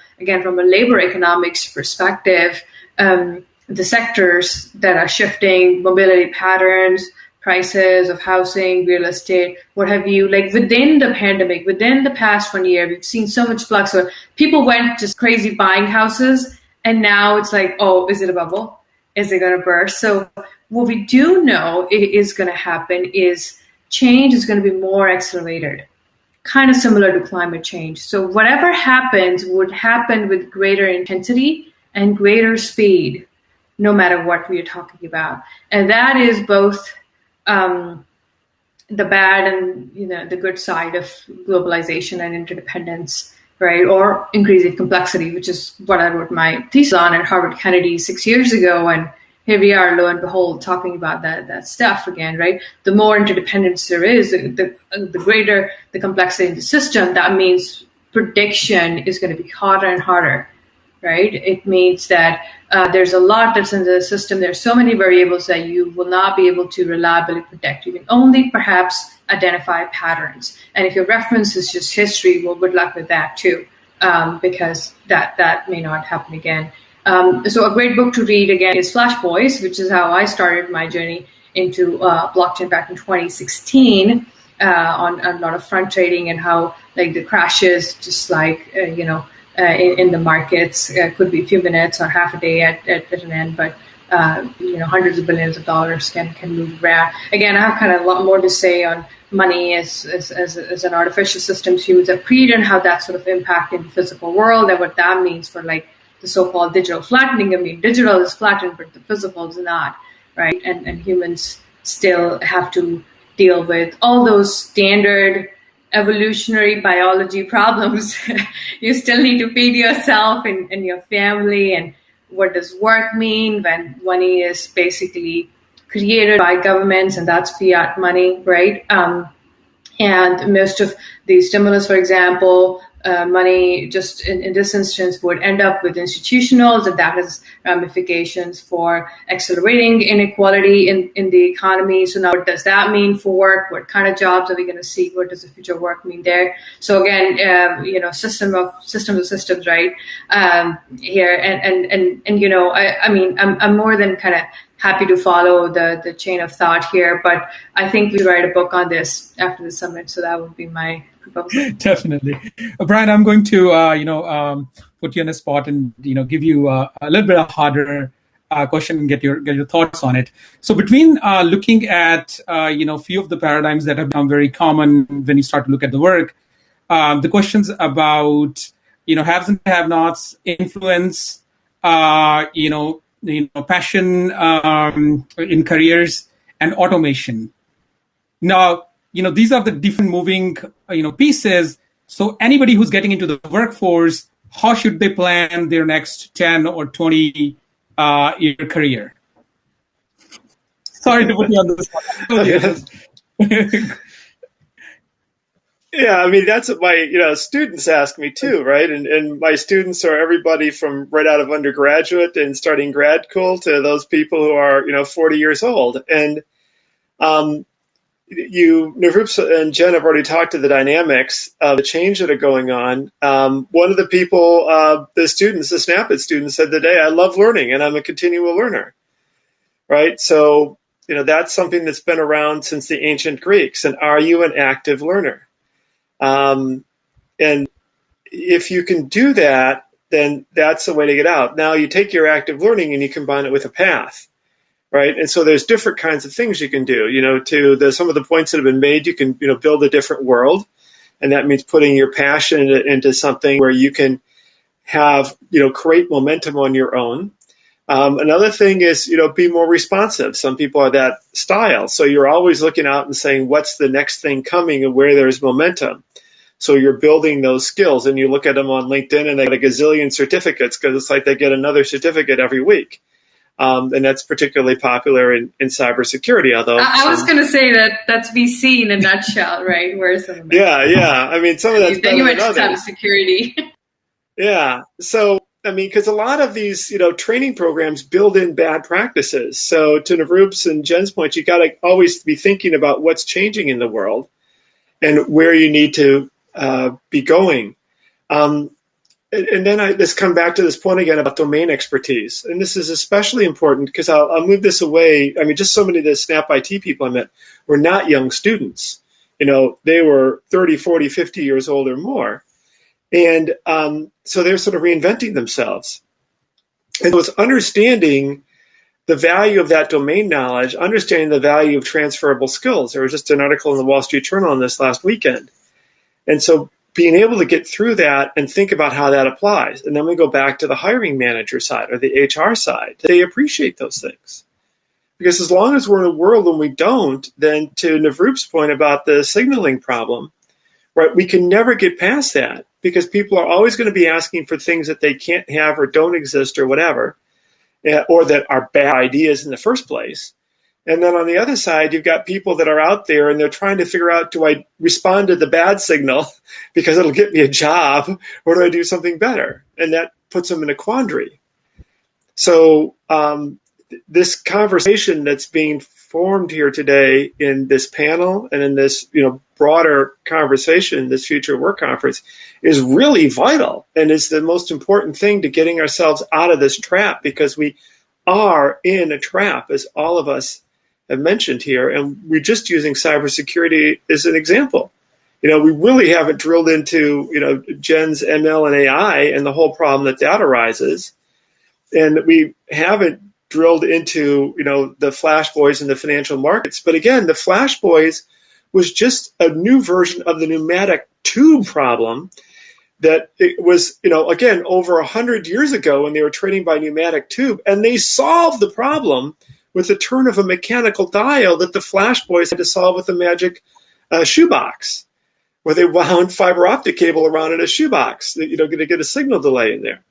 labor economics perspective. The sectors that are shifting, mobility patterns, prices of housing, real estate, what have you, like within the pandemic, within the past 1 year, we've seen so much flux where people went just crazy buying houses, and now it's like, oh, is it a bubble? Is it going to burst? So what we do know is going to happen is change is going to be more accelerated, kind of similar to climate change. So whatever happens would happen with greater intensity and greater speed, no matter what we are talking about. And that is both the bad and the good side of globalization and interdependence, right? Or increasing complexity, which is what I wrote my thesis on at Harvard Kennedy 6 years ago. And here we are, lo and behold, talking about that stuff again, right? The more interdependence there is, the greater the complexity in the system. That means prediction is going to be harder and harder, right? It means that there's a lot that's in the system. There's so many variables that you will not be able to reliably predict. You can only perhaps identify patterns. And if your reference is just history, well, good luck with that too, because that may not happen again. So a great book to read, again, is Flash Boys, which is how I started my journey into blockchain back in 2016 on a lot of front trading, and how like the crashes, just like, in the markets, could be a few minutes or half a day at an end, but hundreds of billions of dollars can move around. Again, I have kind of a lot more to say on money as an artificial system to use at Creed, and how that sort of impacted the physical world, and what that means for like the so-called digital flattening. I mean, digital is flattened, but the physical is not, right? And humans still have to deal with all those standard evolutionary biology problems. You still need to feed yourself and your family. And what does work mean when money is basically created by governments, and that's fiat money, right? And most of the stimulus, for example, money just in this instance would end up with institutionals, and that has ramifications for accelerating inequality in the economy. So now what does that mean for work? What kind of jobs are we going to see? What does the future of work mean there? So again, systems of systems, right? Here I'm more than kind of happy to follow the chain of thought here, but I think we write a book on this after the summit. So that would be my proposal. Definitely. Brian, I'm going to, put you on a spot and, give you a little bit of harder question and get your thoughts on it. So between looking at, few of the paradigms that have become very common when you start to look at the work, the questions about, haves and have-nots, influence, passion in careers, and automation. Now, these are the different moving, pieces. So anybody who's getting into the workforce, how should they plan their next 10 or 20 year career? Sorry to put you on the spot. Yeah, I mean, that's what my students ask me too, right? And my students are everybody from right out of undergraduate and starting grad school to those people who are 40 years old. And Nirup and Jen have already talked to the dynamics of the change that are going on. One of the people, the Snapit students, said today, I love learning and I'm a continual learner, right? So that's something that's been around since the ancient Greeks. And are you an active learner? And if you can do that, then that's the way to get out. Now you take your active learning and you combine it with a path, right? And so there's different kinds of things you can do, to some of the points that have been made. You can, build a different world. And that means putting your passion into something where you can have, create momentum on your own. Another thing is, be more responsive. Some people are that style. So you're always looking out and saying, what's the next thing coming and where there's momentum? So you're building those skills, and you look at them on LinkedIn and they get a gazillion certificates because it's like they get another certificate every week. And that's particularly popular in cybersecurity. Although I was going to say that's VC in a nutshell, right? Where's some of that? Yeah. I mean, some of that's better than others. Cybersecurity. Yeah. So I mean, because a lot of these, training programs build in bad practices. So to Navroop's and Jen's point, you got to always be thinking about what's changing in the world and where you need to be going. And then this come back to this point again about domain expertise. And this is especially important because I'll move this away. I mean, just so many of the Snap IT people I met were not young students. They were 30, 40, 50 years old or more. And so they're sort of reinventing themselves. And so it's understanding the value of that domain knowledge, understanding the value of transferable skills. There was just an article in the Wall Street Journal on this last weekend. And so being able to get through that and think about how that applies. And then we go back to the hiring manager side or the HR side. They appreciate those things. Because as long as we're in a world when we don't, then to Navroop's point about the signaling problem, right, we can never get past that because people are always going to be asking for things that they can't have or don't exist or whatever, or that are bad ideas in the first place. And then on the other side, you've got people that are out there and they're trying to figure out, do I respond to the bad signal because it'll get me a job, or do I do something better? And that puts them in a quandary. So this conversation that's being formed here today in this panel and in this broader conversation, this Future Work Conference, is really vital and is the most important thing to getting ourselves out of this trap, because we are in a trap, as all of us have mentioned here, and we're just using cybersecurity as an example. We really haven't drilled into Jen's ML and AI and the whole problem that arises, and we haven't drilled into the Flash Boys in the financial markets. But again, the Flash Boys was just a new version of the pneumatic tube problem that it was, again, over 100 years ago when they were trading by pneumatic tube, and they solved the problem with the turn of a mechanical dial that the Flash Boys had to solve with a magic shoebox, where they wound fiber optic cable around in a shoebox, to get a signal delay in there.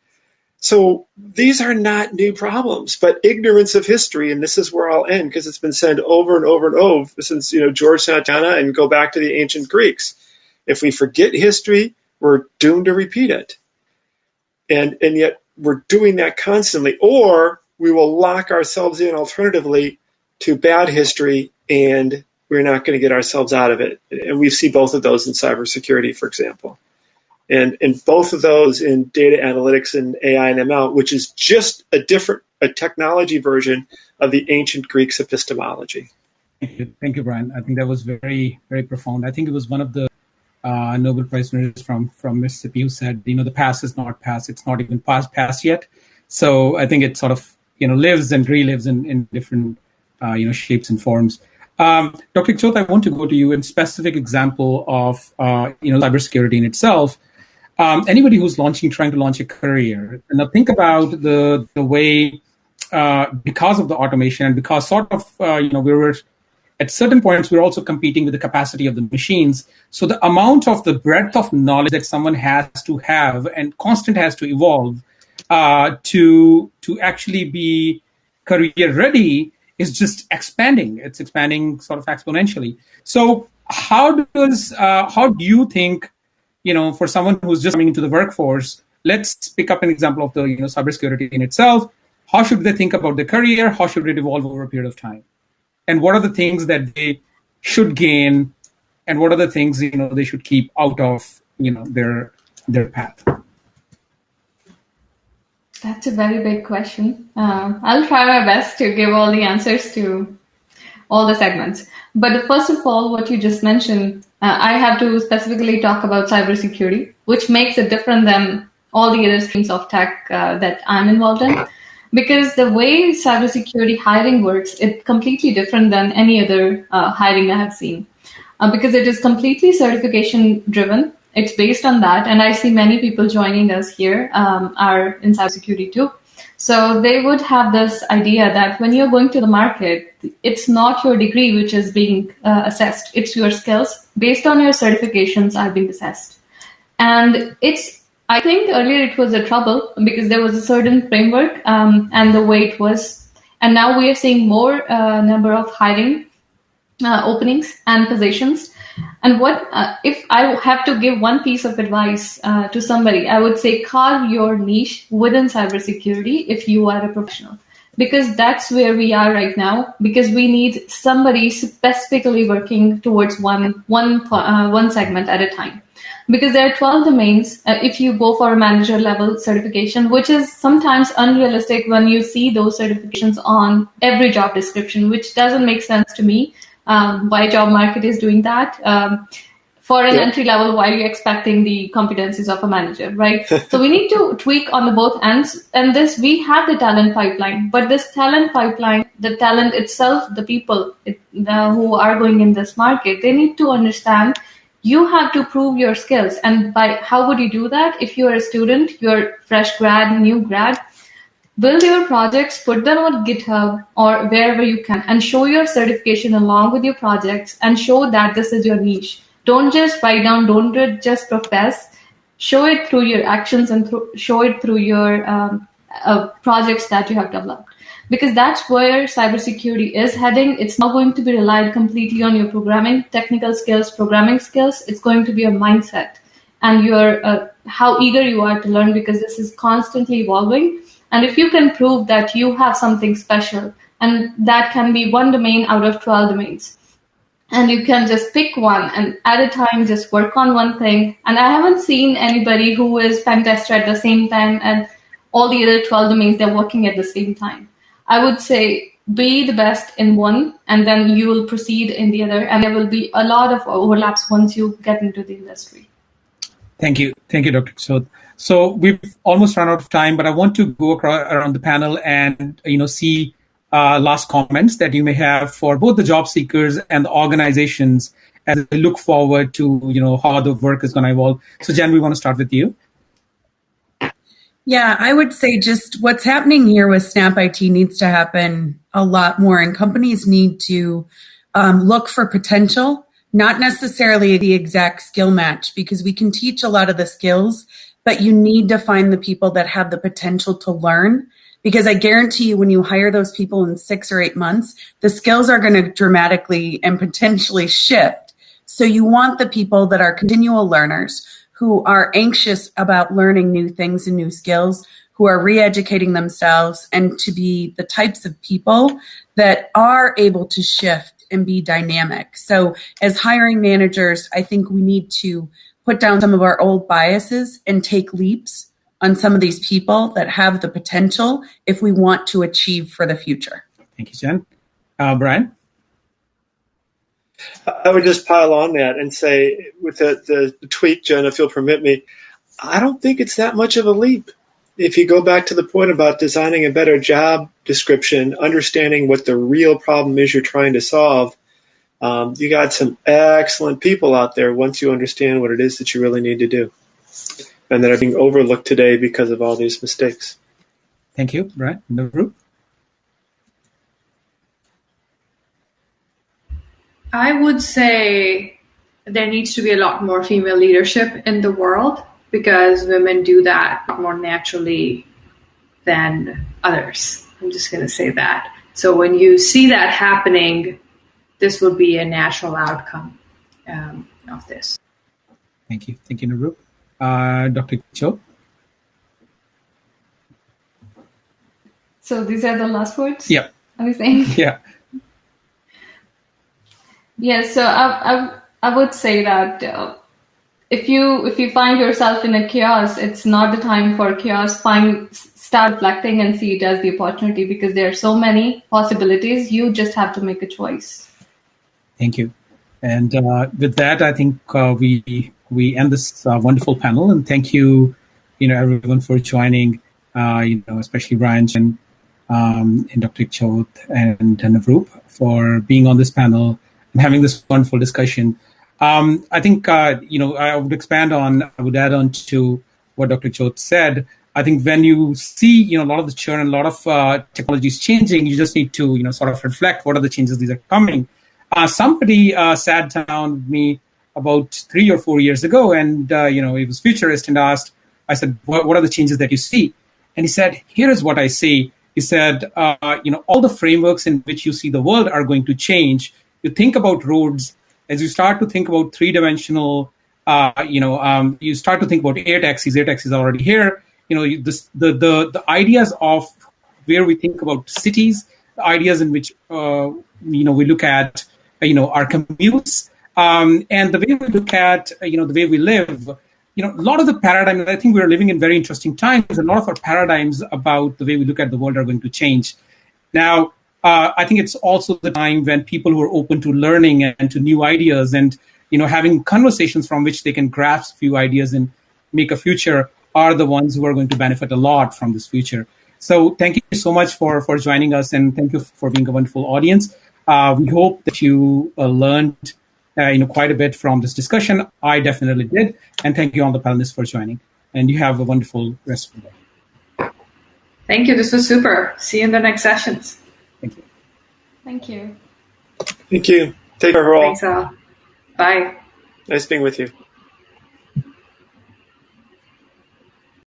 So these are not new problems, but ignorance of history, and this is where I'll end because it's been said over and over and over since George Santana and go back to the ancient Greeks. If we forget history, we're doomed to repeat it, and yet we're doing that constantly. Or we will lock ourselves in alternatively to bad history, and we're not going to get ourselves out of it. And we see both of those in cybersecurity, for example. And both of those in data analytics and AI and ML, which is just a technology version of the ancient Greeks' epistemology. Thank you, Brian. I think that was very, very profound. I think it was one of the Nobel Prize winners from Mississippi who said, the past is not past. It's not even past yet. So I think it sort of, lives and relives in different, shapes and forms. Dr. Chot, I want to go to you in specific example of, cybersecurity in itself. Anybody who's trying to launch a career, and now think about the way, because of the automation and because sort of, we were at certain points, we're also competing with the capacity of the machines. So the amount of the breadth of knowledge that someone has to have and constant has to evolve to actually be career ready is just expanding. It's expanding sort of exponentially. So how do you think, for someone who's just coming into the workforce, let's pick up an example of the cybersecurity in itself. How should they think about their career? How should it evolve over a period of time? And what are the things that they should gain? And what are the things they should keep out of their path? That's a very big question. I'll try my best to give all the answers to all the segments. But first of all, what you just mentioned, I have to specifically talk about cybersecurity, which makes it different than all the other streams of tech that I'm involved in. Because the way cybersecurity hiring works, it's completely different than any other hiring I have seen. Because it is completely certification driven. It's based on that. And I see many people joining us here are in cybersecurity too. So they would have this idea that when you're going to the market, it's not your degree which is being assessed. It's your skills. Based on your certifications are being assessed. And I think earlier it was a trouble because there was a certain framework and the way it was. And now we are seeing more number of hiring openings and positions. And what if I have to give one piece of advice to somebody, I would say carve your niche within cybersecurity if you are a professional, because that's where we are right now. Because we need somebody specifically working towards one segment at a time. Because there are 12 domains. If you go for a manager level certification, which is sometimes unrealistic when you see those certifications on every job description, which doesn't make sense to me. Why job market is doing that? For an entry level, why are you expecting the competencies of a manager, right? So we need to tweak on the both ends. And this, we have the talent pipeline, but this talent pipeline, the talent itself, the people who are going in this market, they need to understand you have to prove your skills. And by how would you do that? If you're a student, you're fresh grad, new grad, build your projects, put them on GitHub or wherever you can, and show your certification along with your projects and show that this is your niche. Don't just write down, don't just profess. Show it through your actions and show it through your projects that you have developed. Because that's where cybersecurity is heading. It's not going to be relied completely on your programming, technical skills, programming skills. It's going to be a mindset and your how eager you are to learn, because this is constantly evolving. And if you can prove that you have something special, and that can be one domain out of 12 domains, and you can just pick one and at a time just work on one thing. And I haven't seen anybody who is pen tester at the same time and all the other 12 domains, they're working at the same time. I would say be the best in one, and then you will proceed in the other. And there will be a lot of overlaps once you get into the industry. Thank you. Thank you, Dr. Kishore. So we've almost run out of time, but I want to go around the panel and see last comments that you may have for both the job seekers and the organizations as they look forward to how the work is going to evolve. So Jen, we want to start with you. Yeah, I would say just what's happening here with Snap IT needs to happen a lot more, and companies need to look for potential, not necessarily the exact skill match, because we can teach a lot of the skills, but you need to find the people that have the potential to learn, because I guarantee you when you hire those people in 6 or 8 months, the skills are going to dramatically and potentially shift. So you want the people that are continual learners, who are anxious about learning new things and new skills, who are re-educating themselves, and to be the types of people that are able to shift and be dynamic. So as hiring managers, I think we need to put down some of our old biases and take leaps on some of these people that have the potential if we want to achieve for the future. Thank you, Jen. Brian? I would just pile on that and say, with the tweak, Jen, if you'll permit me, I don't think it's that much of a leap. If you go back to the point about designing a better job description, understanding what the real problem is you're trying to solve, you got some excellent people out there once you understand what it is that you really need to do, and that are being overlooked today because of all these mistakes. Thank you, Brian. Navroop? I would say there needs to be a lot more female leadership in the world, because women do that more naturally than others. I'm just going to say that. So when you see that happening, this will be a natural outcome of this. Thank you. Thank you, Navroop. Dr. Kishore? So these are the last words? Yeah. Are we saying? Yeah. Yeah, so I would say that if you find yourself in a chaos, it's not the time for chaos. Start reflecting and see it as the opportunity, because there are so many possibilities. You just have to make a choice. Thank you. And with that, I think we end this wonderful panel. And thank you, everyone for joining. Especially Brian, Jen, and Dr. Kishore and Navroop for being on this panel and having this wonderful discussion. I think, I would add on to what Dr. Kishore said. I think when you see, a lot of the churn and a lot of technologies changing, you just need to, sort of reflect what are the changes these are coming. Somebody sat down with me about 3 or 4 years ago, and, he was futurist, and asked, I said, what are the changes that you see? And he said, here is what I see. He said, all the frameworks in which you see the world are going to change. You think about roads, as you start to think about three-dimensional, you start to think about air taxis. Air taxis are already here. The ideas of where we think about cities, the ideas in which we look at our commutes, and the way we look at the way we live. A lot of the paradigms, I think we're living in very interesting times, and a lot of our paradigms about the way we look at the world are going to change. Now, I think it's also the time when people who are open to learning and to new ideas and having conversations from which they can grasp a few ideas and make a future are the ones who are going to benefit a lot from this future. So thank you so much for joining us, and thank you for being a wonderful audience. We hope that you learned quite a bit from this discussion. I definitely did. And thank you all the panelists for joining. And you have a wonderful rest of the day. Thank you. This was super. See you in the next sessions. Thank you. Thank you. Thank you. Take care, all. Thanks, Al. Bye. Nice being with you.